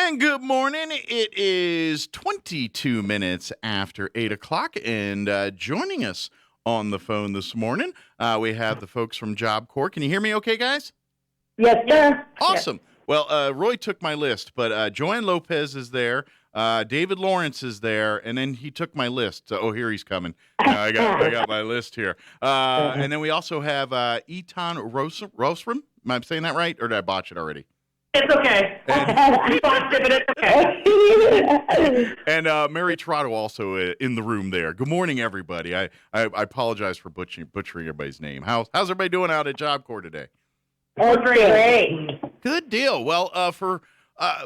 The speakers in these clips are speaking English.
And good morning. It is 22 minutes after 8 o'clock, and joining us on the phone this morning, we have the folks from Job Corps. Can you hear me okay, guys? Yes, sir. Awesome. Yes. Well, Roy took my list, but Joanne Lopez is there. David Lawrence is there, and then he took my list. So, here he's coming. I got my list here. And then we also have Etonne Rosrim. Am I saying that right, or did I botch it already? It's okay. We botched it, but it's okay. And Mary Torrato also in the room there. Good morning, everybody. I apologize for butchering everybody's name. How's everybody doing out at Job Corps today? Oh, great. Good deal. Well,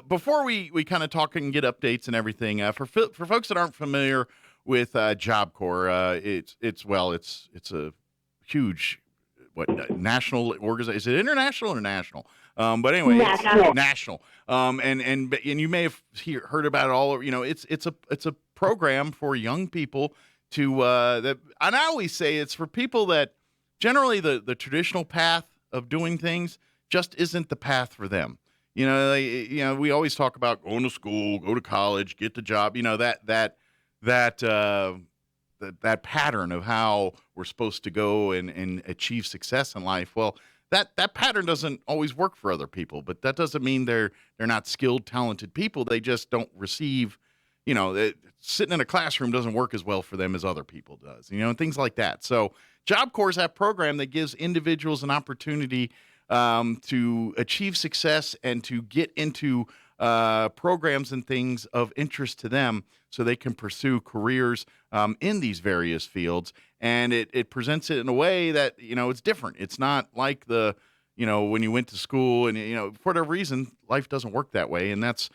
before we kind of talk and get updates and everything, for folks that aren't familiar with Job Corps, it's a huge national organization. Is it international or national? But anyway, national. It's national. And you may have heard about it all. You know, it's a program for young people to that. And I always say it's for people that generally the traditional path of doing things just isn't the path for them. You know, we always talk about going to school, go to college, get the job. You know, that pattern of how we're supposed to go and achieve success in life. Well, that pattern doesn't always work for other people, but that doesn't mean they're not skilled, talented people. They just don't receive, sitting in a classroom doesn't work as well for them as other people does, and things like that. So Job Corps is that program that gives individuals an opportunity to achieve success and to get into programs and things of interest to them so they can pursue careers in these various fields. And it presents it in a way that, it's different. It's not like when you went to school and, for whatever reason, life doesn't work that way. And that's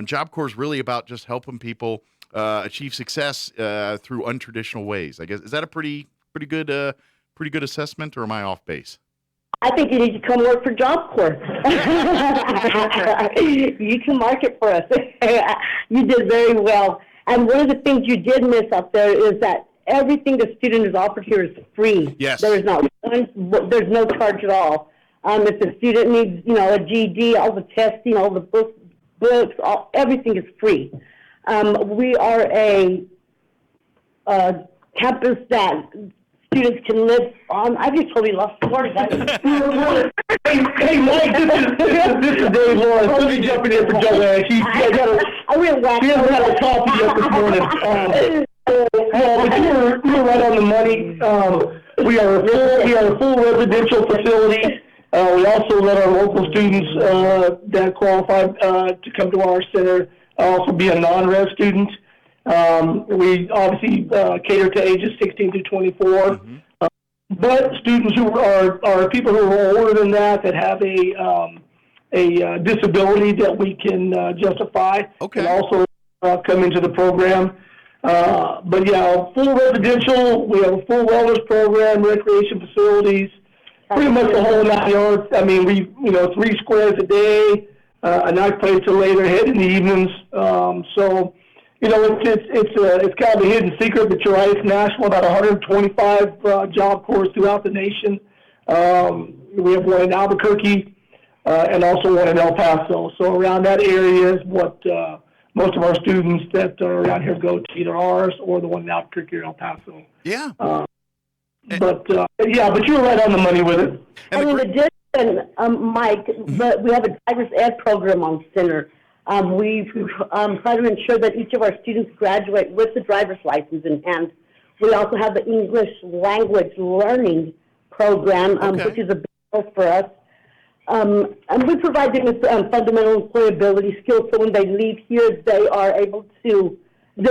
Job Corps is really about just helping people achieve success through untraditional ways. I guess, is that a pretty good assessment, or am I off base? I think you need to come work for Job Corps. You can market for us. You did very well. And one of the things you did miss up there is that everything the student is offered here is free. Yes. There's no charge at all. If the student needs, a GED, all the testing, all the books, everything is free. We are a campus that students can live on. I just totally lost the word, guys. Hey, Mike, this is Dave Lawrence. Let me jump in here for Joanne. She hasn't had a coffee yet this morning. But you're right on the money. We are a full residential facility. We also let our local students that qualify to come to our center also be a non-res student. We obviously cater to ages 16 to 24. Mm-hmm. But students who are people who are older than that have a disability that we can justify can also come into the program. But yeah, full residential. We have a full wellness program, recreation facilities, pretty much the whole 9 yards. I mean, 3 squares a day, a nice place to lay their head in the evenings. So. It's kind of a hidden secret, but you're right. It's national. About 125 Job Corps throughout the nation. We have one in Albuquerque and also one in El Paso. So around that area is what most of our students that are around here go to, either ours or the one in Albuquerque or El Paso. Yeah. But you're right on the money with it. And in addition, Mike, we have a driver's ed program on center. We try to ensure that each of our students graduate with the driver's license in hand. We also have the English language learning program, which is a big deal for us. And we provide them with fundamental employability skills, so when they leave here, they're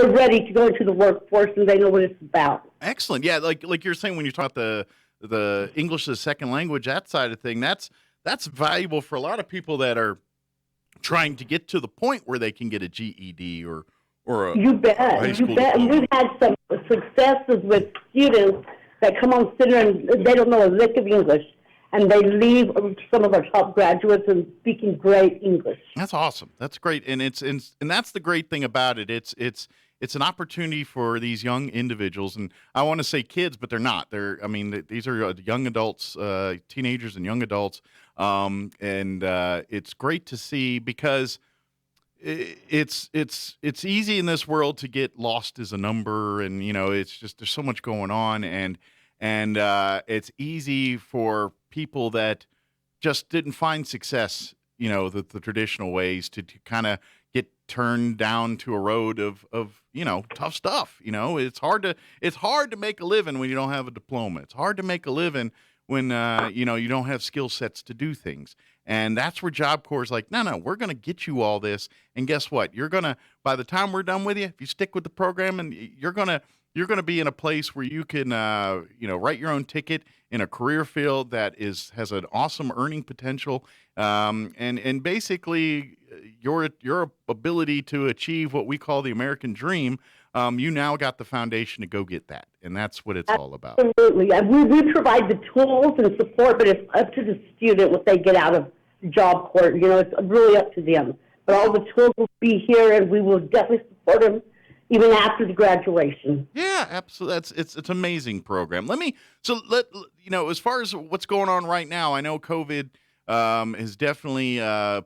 ready to go into the workforce and they know what it's about. Excellent. Yeah, like you're saying, when you talk the English as a second language, that side of thing, that's valuable for a lot of people that are trying to get to the point where they can get a GED or a you bet. And we've had some successes with students that come on center and they don't know a lick of English, and they leave some of our top graduates and speaking great English. That's awesome. That's great, and that's the great thing about it. It's an opportunity for these young individuals, and I want to say kids, but they're not. These are young adults, teenagers and young adults, and it's great to see, because it's easy in this world to get lost as a number, and it's just there's so much going on, and it's easy for people that just didn't find success, the traditional ways to kind of get turned down to a road of tough stuff. It's hard to make a living when you don't have a diploma. It's hard to make a living when you don't have skill sets to do things. And that's where Job Corps is like, no, we're going to get you all this. And guess what? You're going to, by the time we're done with you, if you stick with the program, and you're going to be in a place where you can, write your own ticket in a career field that has an awesome earning potential. And basically your ability to achieve what we call the American dream, you now got the foundation to go get that. And that's what it's all about. Absolutely. We provide the tools and support, but it's up to the student what they get out of Job Corps. It's really up to them. But all the tools will be here, and we will definitely support them even after the graduation. Yeah, absolutely. It's an amazing program. As far as what's going on right now, I know COVID has definitely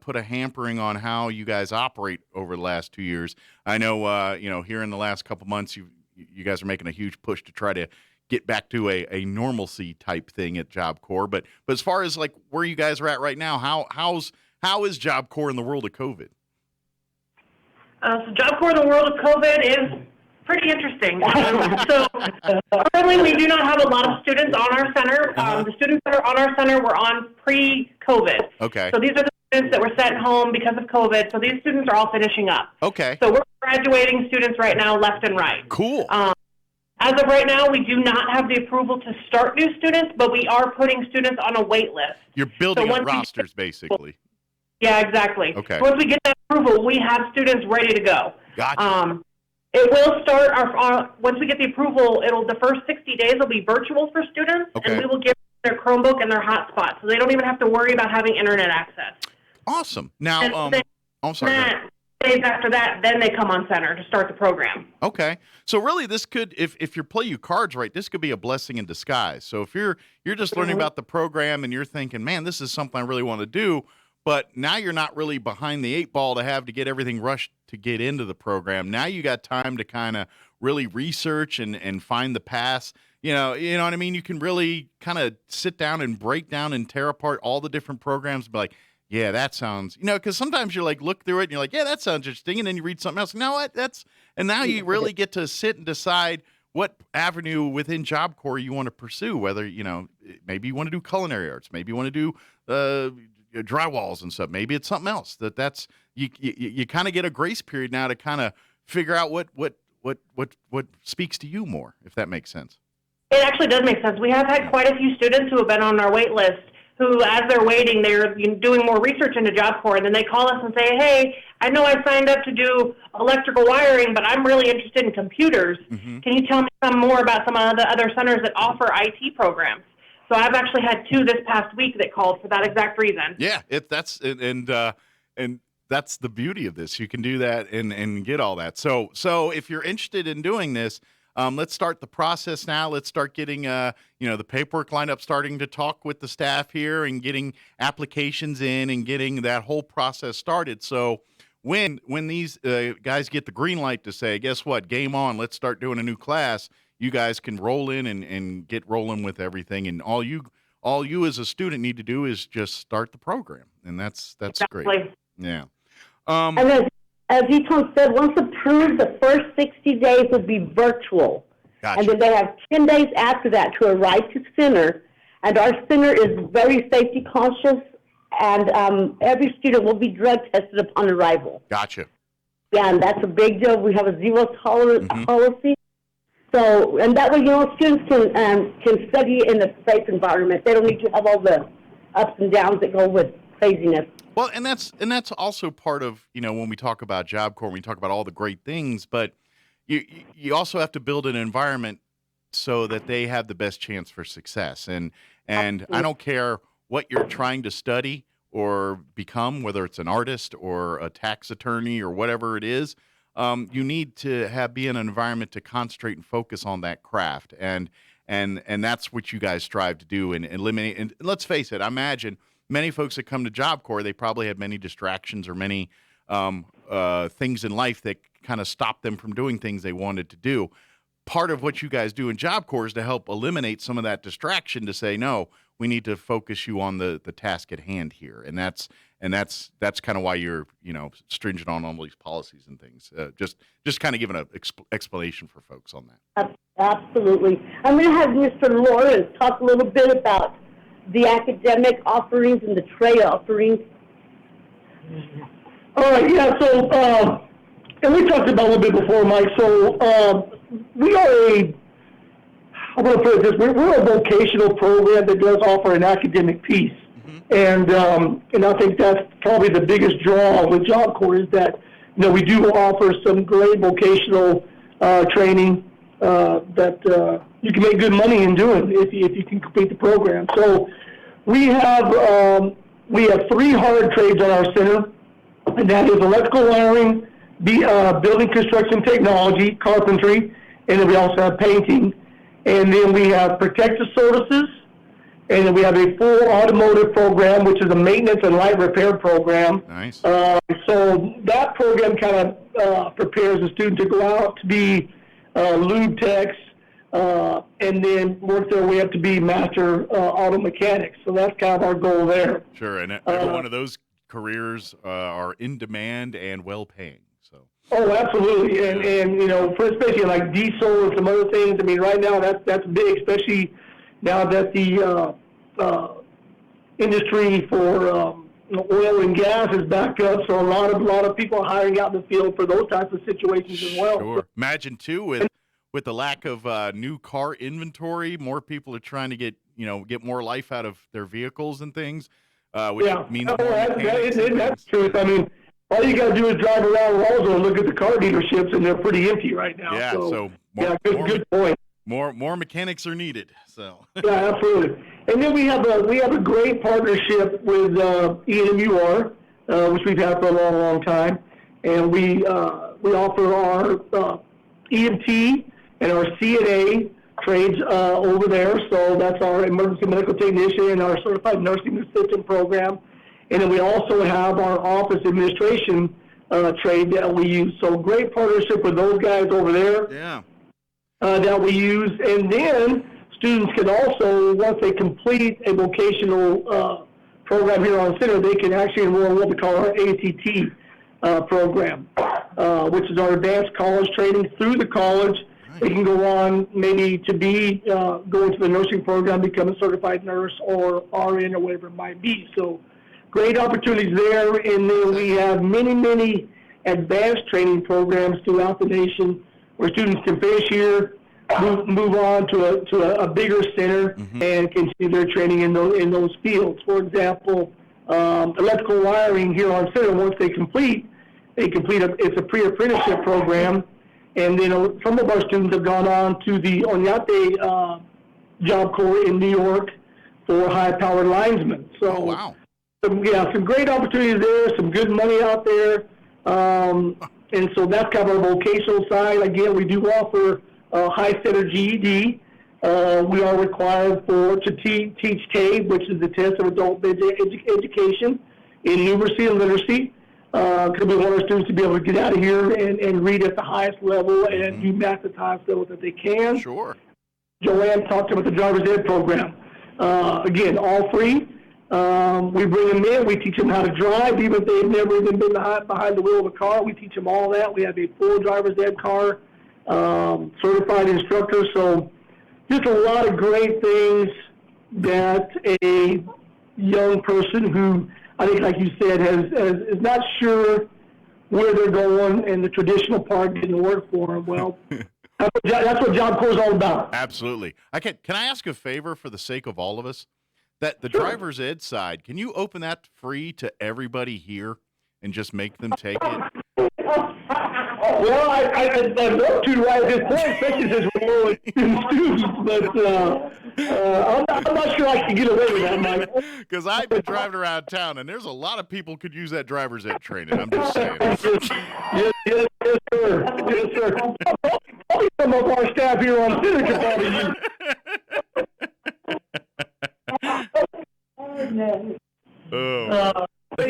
put a hampering on how you guys operate over the last 2 years. I know, here in the last couple months, you guys are making a huge push to try to get back to a normalcy type thing at Job Corps. But as far as like where you guys are at right now, how is Job Corps in the world of COVID? So Job Corps in the world of COVID is pretty interesting. So currently we do not have a lot of students on our center. The students that are on our center were on pre-COVID. Okay. So these are the students that were sent home because of COVID. So these students are all finishing up. Okay. So we're graduating students right now left and right. Cool. As of right now, we do not have the approval to start new students, but we are putting students on a wait list. You're building up rosters, basically. Yeah, exactly. Okay. Once we get that approval, we have students ready to go. Gotcha. It will start once we get the approval. The first 60 days will be virtual for students, and we will give them their Chromebook and their hotspot, so they don't even have to worry about having internet access. Awesome. Now, I'm sorry. Days after that, then they come on center to start the program. Okay. So really, this could, if you play your cards right, this could be a blessing in disguise. So if you're just learning about the program and you're thinking, man, this is something I really want to do, but now you're not really behind the 8 ball to get everything rushed to get into the program. Now you got time to kind of really research and find the paths. You know what I mean? You can really kind of sit down and break down and tear apart all the different programs and be like, yeah, that sounds, because sometimes you're like, look through it and you're like, yeah, that sounds interesting. And then you read something else. You know what? And now you really get to sit and decide what avenue within Job Corps you want to pursue, whether, maybe you want to do culinary arts, maybe you want to do, drywalls and stuff. Maybe it's something else that's you kind of get a grace period now to kind of figure out what speaks to you more, if that makes sense. It actually does make sense. We have had quite a few students who have been on our wait list who, as they're waiting, they're doing more research into Job Corps, and then they call us and say, hey, I know I signed up to do electrical wiring, but I'm really interested in computers. Mm-hmm. Can you tell me some more about some of the other centers that offer IT programs? So I've actually had 2 this past week that called for that exact reason. Yeah, and that's the beauty of this. You can do that and get all that. So if you're interested in doing this, let's start the process now. Let's start getting the paperwork lined up, starting to talk with the staff here and getting applications in and getting that whole process started. So when these guys get the green light to say, guess what, game on, let's start doing a new class, you guys can roll in and get rolling with everything. And all you as a student need to do is just start the program. And that's exactly. Great. Yeah. And as Etonne said, once approved, the first 60 days will be virtual. Gotcha. And then they have 10 days after that to arrive to center. And our center is very safety conscious, and every student will be drug tested upon arrival. Gotcha. Yeah, and that's a big deal. We have a zero tolerance policy. So, and that way, students can study in a safe environment. They don't need to have all the ups and downs that go with craziness. Well, and that's also part of, when we talk about Job Corps, we talk about all the great things, but you also have to build an environment so that they have the best chance for success. And I don't care what you're trying to study or become, whether it's an artist or a tax attorney or whatever it is, you need to be in an environment to concentrate and focus on that craft. And that's what you guys strive to do and eliminate. And let's face it, I imagine many folks that come to Job Corps, they probably have many distractions or many things in life that kind of stop them from doing things they wanted to do. Part of what you guys do in Job Corps is to help eliminate some of that distraction to say, no, we need to focus you on the task at hand here. And that's kind of why you're, stringent on all these policies and things. Just kind of giving an explanation for folks on that. Absolutely. I'm going to have Mr. Lawrence talk a little bit about the academic offerings and the trade offerings. All right, yeah, so, and we talked about it a little bit before, Mike, so we are I'm going to put it this way, we're a vocational program that does offer an academic piece. Mm-hmm. And I think that's probably the biggest draw with Job Corps is that, we do offer some great vocational training that you can make good money in doing if you can complete the program. So we have 3 hard trades on our center, and that is electrical wiring, building construction technology, carpentry, and then we also have painting. And then we have protective services, and then we have a full automotive program, which is a maintenance and light repair program. Nice. So that program kind of prepares the student to go out to be lube techs, and then work their way up to be master auto mechanics. So that's kind of our goal there. Sure, and every one of those careers are in demand and well-paying. So. Oh, absolutely, and for especially like diesel and some other things. I mean, right now that's big, especially now that the industry for oil and gas is back up. So a lot of people are hiring out in the field for those types of situations as well. Sure. Imagine too with the lack of new car inventory, more people are trying to get more life out of their vehicles and things. Which means that's true. I mean, all you got to do is drive around Roswell and look at the car dealerships, and they're pretty empty right now. Yeah, good point. More mechanics are needed. So yeah, absolutely. And then we have a great partnership with ENMUR, which we've had for a long, long time, and we offer our EMT and our CNA trades over there. So that's our emergency medical technician and our certified nursing assistant program. And then we also have our office administration trade that we use. So great partnership with those guys over there. Yeah. That we use. And then students can also, once they complete a vocational program here on center, they can actually enroll in what we call our ACT program, which is our advanced college training through the college. Right. They can go on maybe to be go into the nursing program, become a certified nurse or RN or whatever it might be. So great opportunities there. And then we have many, many advanced training programs throughout the nation where students can finish here, move on to a bigger center, mm-hmm. and continue their training in those fields. For example, electrical wiring here on center, once they complete it's a pre-apprenticeship program, and then some of our students have gone on to the Onyate Job Corps in New York for high-powered linesmen. So, wow. Some great opportunities there, some good money out there, and so that's kind of our vocational side. Again, we do offer high center GED. We are required to teach TABE, which is the test of adult education in numeracy and literacy, because we want our students to be able to get out of here and read at the highest level and mm-hmm. do math at the highest level that they can. Sure. Joanne talked about the driver's ed program. Again, all free. We bring them in. We teach them how to drive, even if they've never even been behind the wheel of a car. We teach them all that. We have a full driver's ed car, certified instructor. So just a lot of great things that a young person who, I think, like you said, is not sure where they're going, and the traditional part didn't work for them. Well, that's what Job Corps is all about. Absolutely. Can I ask a favor for the sake of all of us? That the Sure. driver's ed side, can you open that free to everybody here and just make them take it? Well, I'd love to right at this point, especially since we're only students, but I'm not sure I can get away with that, Mike. Because I've been driving around town, and there's a lot of people could use that driver's ed training. I'm just saying. Yes, sir. Yes, sir. Probably some of our staff here on center could probably use Oh. but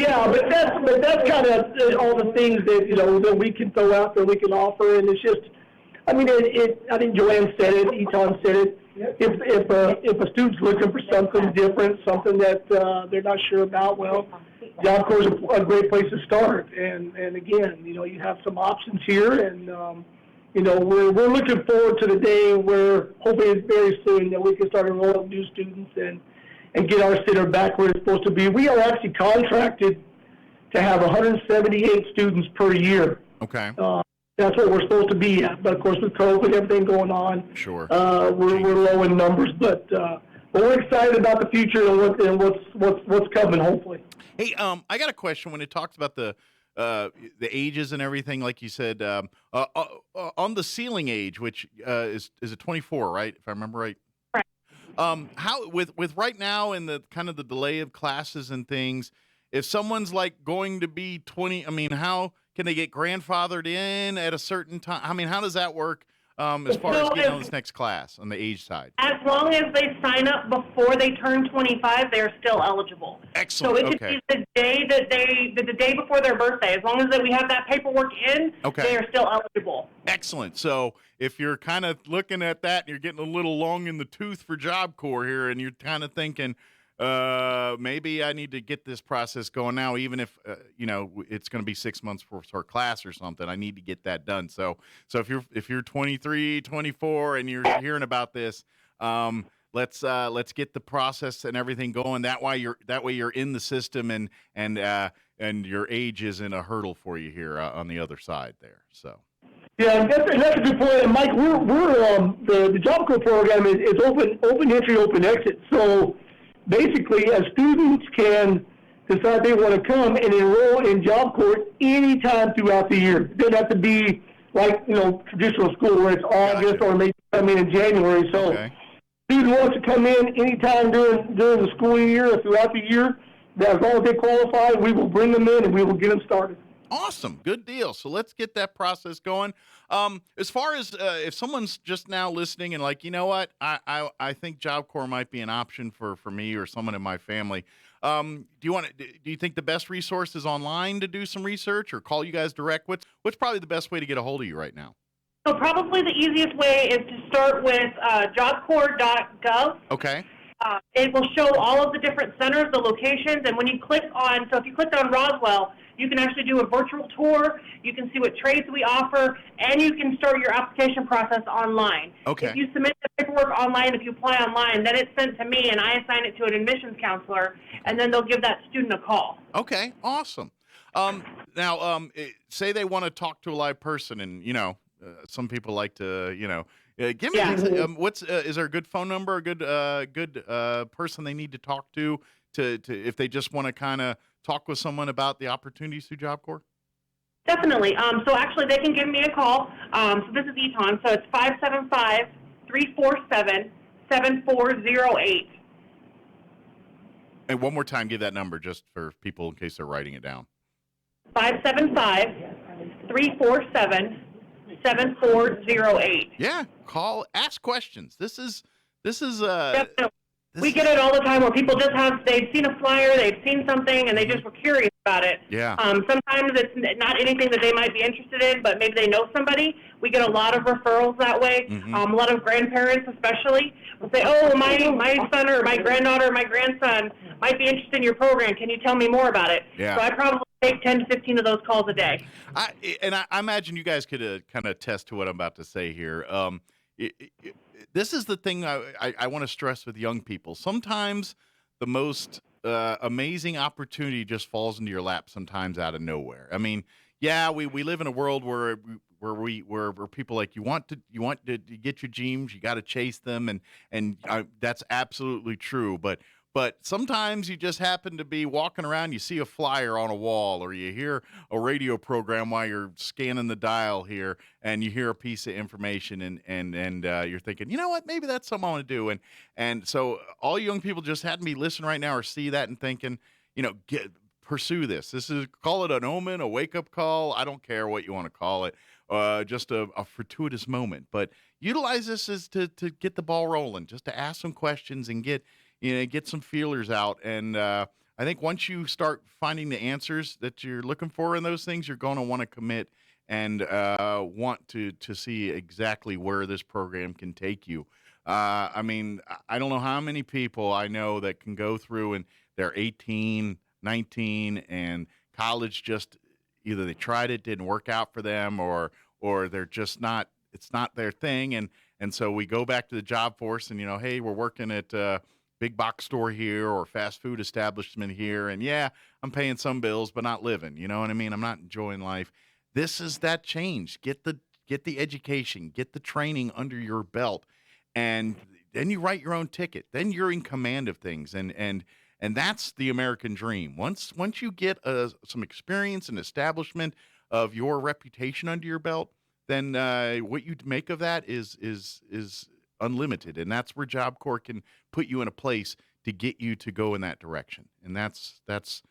that's kind of all the that, that we can throw out there, we can offer, and it's just, I mean, I think Joanne said it, Etonne said it. If a student's looking for something different, something that they're not sure about, well, Job Corps is a great place to start. And again, you have some options here, and we're looking forward to the day where hopefully very soon that we can start enrolling new students and get our center back where it's supposed to be. We are actually contracted to have 178 students per year. Okay. That's what we're supposed to be at. But of course, with COVID, everything going on, sure, we're low in numbers. But we're excited about the future and what's coming. Hopefully. Hey, I got a question. When it talks about the ages and everything, like you said, on the ceiling age, which is it 24, right? If I remember right. How with right now and the kind of the delay of classes and things, if someone's like going to be 20, I mean, how can they get grandfathered in at a certain time? I mean, how does that work as far as getting on this next class on the age side? As long as they sign up before they turn 25, they're still eligible. Excellent. So it could be the day the day before their birthday. As long as we have that paperwork in, they are still eligible. Excellent. So if you're kind of looking at that and you're getting a little long in the tooth for Job Corps here, and you're kind of thinking, maybe I need to get this process going now, even if it's going to be 6 months for a class or something. I need to get that done. So if you're 23, 24, and you're hearing about this, let's get the process and everything going. That way you're in the system, and your age isn't a hurdle for you here on the other side there. So. Yeah, that's a good point. And Mike, we're the Job Corps program is open entry, open exit. So basically, students can decide they want to come and enroll in Job Corps anytime throughout the year. It doesn't have to be like traditional school where it's August or maybe come in January. So student wants to come in anytime during the school year or throughout the year. As long as they qualify, we will bring them in and we will get them started. Awesome. Good deal. So let's get that process going. As far as if someone's just now listening and like, you know what, I think Job Corps might be an option for me or someone in my family. Do you think the best resource is online to do some research or call you guys direct? What's probably the best way to get a hold of you right now? So probably the easiest way is to start with jobcorps.gov. Okay. It will show all of the different centers, the locations, and when you click on, so if you clicked on Roswell, you can actually do a virtual tour, you can see what trades we offer, and you can start your application process online. Okay. If you submit the paperwork online, if you apply online, then it's sent to me, and I assign it to an admissions counselor, and then they'll give that student a call. Okay, awesome. Now, say they want to talk to a live person, and, some people like to, give me is there a good phone number, a good person they need to talk to if they just want to kind of talk with someone about the opportunities through Job Corps? Definitely. So actually, they can give me a call. So this is Etonne. So it's 575-347-7408. And one more time, give that number just for people in case they're writing it down. 575-347-7408. Yeah, call, ask questions. This is Definitely. We get it all the time where people they've seen a flyer, they've seen something, and they just were curious about it. Yeah. Sometimes it's not anything that they might be interested in, but maybe they know somebody. We get a lot of referrals that way. Mm-hmm. A lot of grandparents especially will say, oh, my son or my granddaughter or my grandson might be interested in your program. Can you tell me more about it? Yeah. So I probably take 10 to 15 of those calls a day. I imagine you guys could kind of attest to what I'm about to say here. This is the thing I want to stress with young people. Sometimes the most amazing opportunity just falls into your lap sometimes out of nowhere. I mean, yeah, we live in a world where people like you want to get your dreams, you got to chase them, and that's absolutely true. But sometimes you just happen to be walking around, you see a flyer on a wall, or you hear a radio program while you're scanning the dial here, and you hear a piece of information, and you're thinking, you know what, maybe that's something I want to do. And so all young people just had to be listening right now or see that and thinking, pursue this. Call it an omen, a wake-up call. I don't care what you want to call it, just a fortuitous moment. But utilize this as to get the ball rolling, just to ask some questions and get some feelers out. And I think once you start finding the answers that you're looking for in those things, you're going to want to commit and want to see exactly where this program can take you. I mean, I don't know how many people I know that can go through and they're 18, 19, and college just either they tried it, didn't work out for them, or they're just not, it's not their thing. And so we go back to the job force and, hey, we're working at big box store here or fast food establishment here. And yeah, I'm paying some bills, but not living. You know what I mean? I'm not enjoying life. This is that change. Get the education, get the training under your belt, and then you write your own ticket. Then you're in command of things. And that's the American dream. Once you get some experience and establishment of your reputation under your belt, then what you make of that is unlimited, and that's where Job Corps can put you in a place to get you to go in that direction. And that's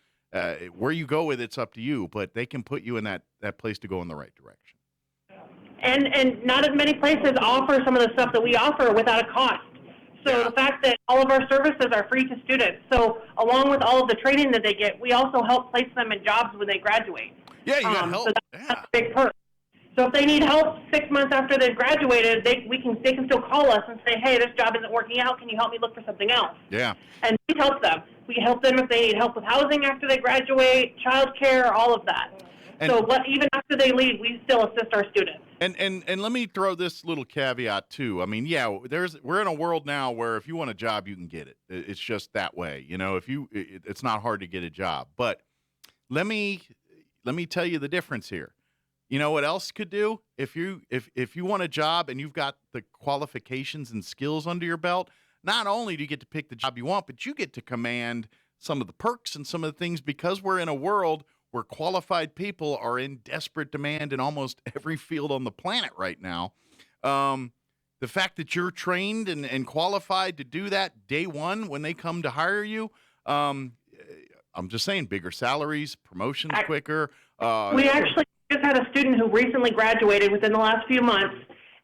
where you go with it's up to you, but they can put you in that place to go in the right direction. And not as many places offer some of the stuff that we offer without a cost. So the fact that all of our services are free to students. So along with all of the training that they get, we also help place them in jobs when they graduate. Yeah, you got help. So that's a big perk. So if they need help 6 months after they've graduated, they can still call us and say, hey, this job isn't working out. Can you help me look for something else? Yeah. And we help them. We help them if they need help with housing after they graduate, child care, all of that. And, even after they leave, we still assist our students. And let me throw this little caveat too. I mean, yeah, we're in a world now where if you want a job, you can get it. It's just that way. It's not hard to get a job. But let me tell you the difference here. You know what else could do? If you want a job and you've got the qualifications and skills under your belt, not only do you get to pick the job you want, but you get to command some of the perks and some of the things, because we're in a world where qualified people are in desperate demand in almost every field on the planet right now. The fact that you're trained and qualified to do that day one when they come to hire you, I'm just saying, bigger salaries, promotions quicker. We actually just had a student who recently graduated within the last few months,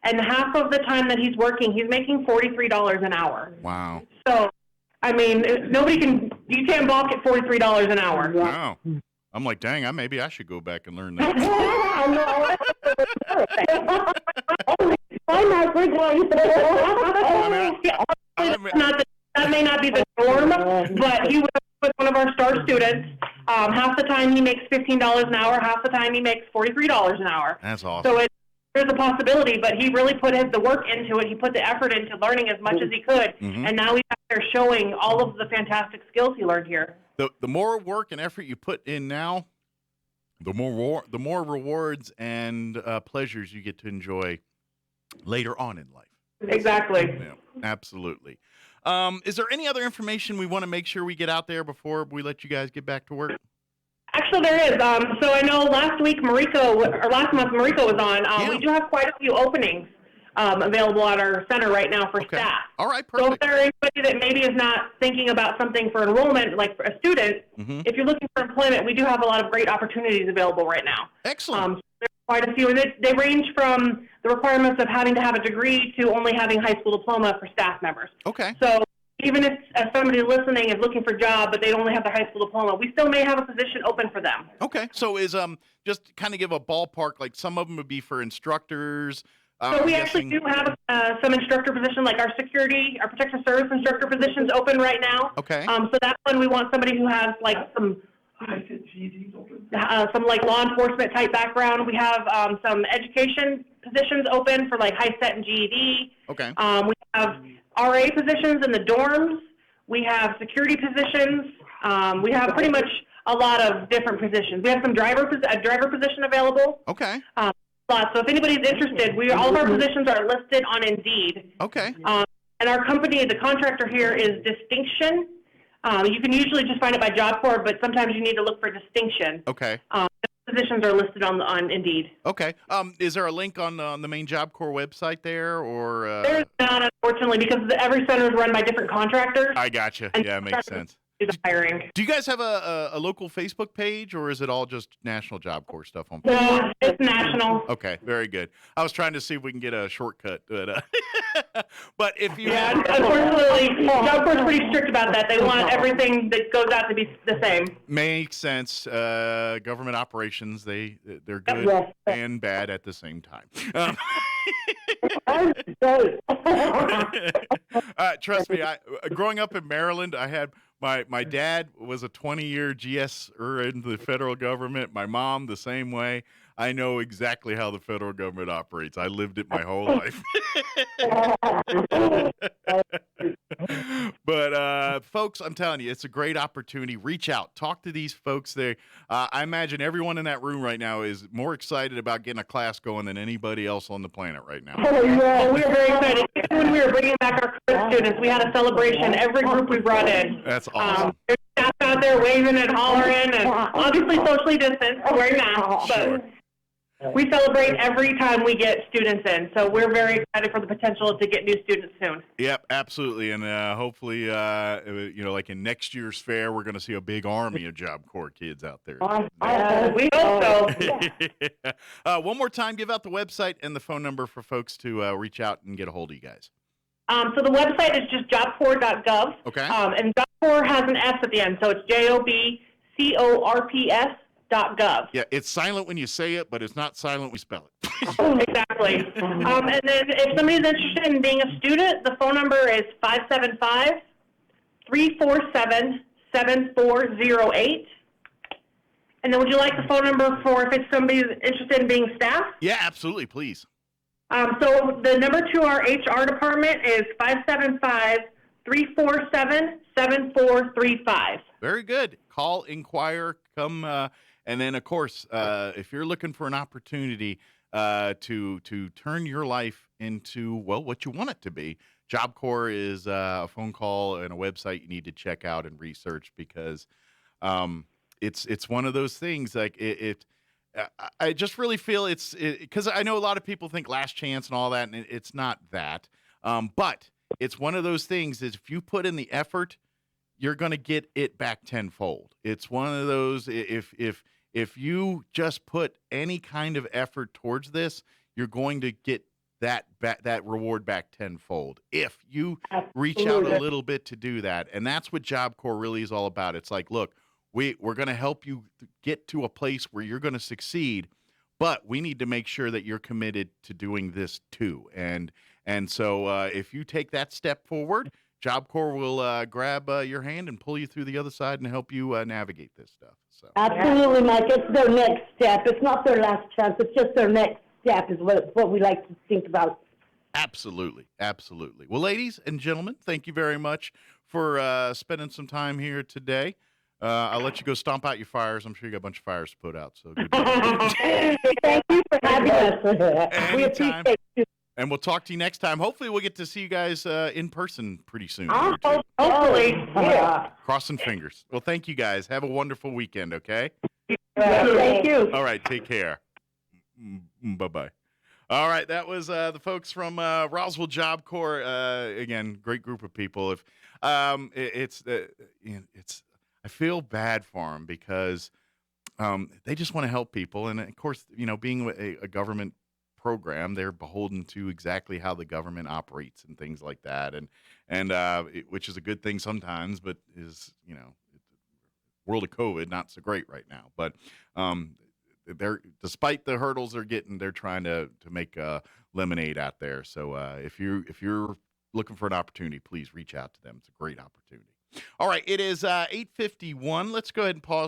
and half of the time that he's working, he's making $43 an hour. Wow. So, I mean, you can't balk at $43 an hour. Wow. I'm like, dang, maybe I should go back and learn that. That may not be the norm, but he was with one of our star students. Half the time he makes $15 an hour, half the time he makes $43 an hour. That's awesome. So there's a possibility, but he really put the work into it. He put the effort into learning as much as he could, and now he's out there showing all of the fantastic skills he learned here. The more work and effort you put in now, the more rewards and pleasures you get to enjoy later on in life. Exactly. Yeah, absolutely. Is there any other information we want to make sure we get out there before we let you guys get back to work? Actually, there is. So I know last month Mariko was on. We do have quite a few openings available at our center right now for staff. All right, perfect. So if there is anybody that maybe is not thinking about something for enrollment, like for a student, if you're looking for employment, we do have a lot of great opportunities available right now. Excellent. There's quite a few. They range from the requirements of having to have a degree to only having high school diploma for staff members. Okay. So even if somebody listening is looking for a job, but they only have their high school diploma, we still may have a position open for them. Okay. So is just kind of give a ballpark, like some of them would be for instructors. So we actually do have some instructor positions, like our protection service instructor positions open right now. Okay. So that's when we want somebody who has like some like law enforcement type background. We have some education positions open for like high set and GED. Okay. We have RA positions in the dorms. We have security positions. We have pretty much a lot of different positions. We have some a driver position available. Okay. So if anybody's interested, all of our positions are listed on Indeed. Okay. And our company, the contractor here, is Distinction. You can usually just find it by Job Corps, but sometimes you need to look for Distinction. Okay. Positions are listed on Indeed. Okay. Is there a link on the main Job Corps website there, or? There's not, unfortunately, because every center is run by different contractors. I gotcha. Yeah, it makes sense. The hiring. Do you guys have a local Facebook page, or is it all just National Job Corps stuff on Facebook? No, it's national. Okay, very good. I was trying to see if we can get a shortcut, but But if you Yeah, unfortunately, Job Corps is pretty strict about that. They want everything that goes out to be the same. makes sense, government operations, they're good Yes. and bad at the same time. Trust me, growing up in Maryland, I had my dad was a 20-year GS-er in the federal government. My mom the same way. I know exactly how the federal government operates. I lived it my whole life. But folks, I'm telling you, it's a great opportunity. Reach out, talk to these folks there. I imagine everyone in that room right now is more excited about getting a class going than anybody else on the planet right now. Oh, yeah. We were very excited. Even when we were bringing back our current students, we had a celebration every group we brought in. That's awesome. There's staff out there waving and hollering, and obviously socially distanced, wearing masks, but Sure. we celebrate every time we get students in. So we're very excited for the potential to get new students soon. Yep, absolutely, and hopefully, like in next year's fair, we're going to see a big army of Job Corps kids out there. We hope so. One more time, give out the website and the phone number for folks to reach out and get a hold of you guys. So the website is just jobcorps.gov. Okay. And Job Corps has an S at the end, so it's JOBCORPS.gov. Yeah, it's silent when you say it, but it's not silent when you spell it. Exactly. And then if somebody's interested in being a student, the phone number is 575-347-7408. And then would you like the phone number for if it's somebody's interested in being staff? Yeah, absolutely, please. So the number to our HR department is 575-347-7435. Very good. Call, inquire, come, and then of course, if you're looking for an opportunity to turn your life into what you want it to be, Job Corps is a phone call and a website you need to check out and research because it's one of those things like I just really feel it's because I know a lot of people think last chance and all that, and it's not that. But it's one of those things is if you put in the effort, you're going to get it back tenfold. It's one of those if you just put any kind of effort towards this, you're going to get that reward back tenfold. If you reach out a little bit to do that, and that's what Job Corps really is all about. It's like, look. We're going to help you get to a place where you're going to succeed, but we need to make sure that you're committed to doing this too. And so if you take that step forward, Job Corps will grab your hand and pull you through the other side and help you navigate this stuff. So Absolutely, Mike. It's their next step. It's not their last chance. It's just their next step is what we like to think about. Absolutely. Absolutely. Well, ladies and gentlemen, thank you very much for spending some time here today. I'll let you go stomp out your fires. I'm sure you got a bunch of fires to put out. So good. Thank you for having us. We Anytime. appreciate you. And we'll talk to you next time. Hopefully, we'll get to see you guys in person pretty soon. Hopefully. Yeah. Crossing fingers. Well, thank you guys. Have a wonderful weekend, okay? Thank you. All right, take care. Bye-bye. All right, that was the folks from Roswell Job Corps. Again, great group of people. If it's I feel bad for them because they just want to help people. And, of course, being a government program, they're beholden to exactly how the government operates and things like that. Which is a good thing sometimes, but is, world of COVID, not so great right now. But despite the hurdles they're getting, they're trying to make lemonade out there. So if you're looking for an opportunity, please reach out to them. It's a great opportunity. All right, it is 8:51. Let's go ahead and pause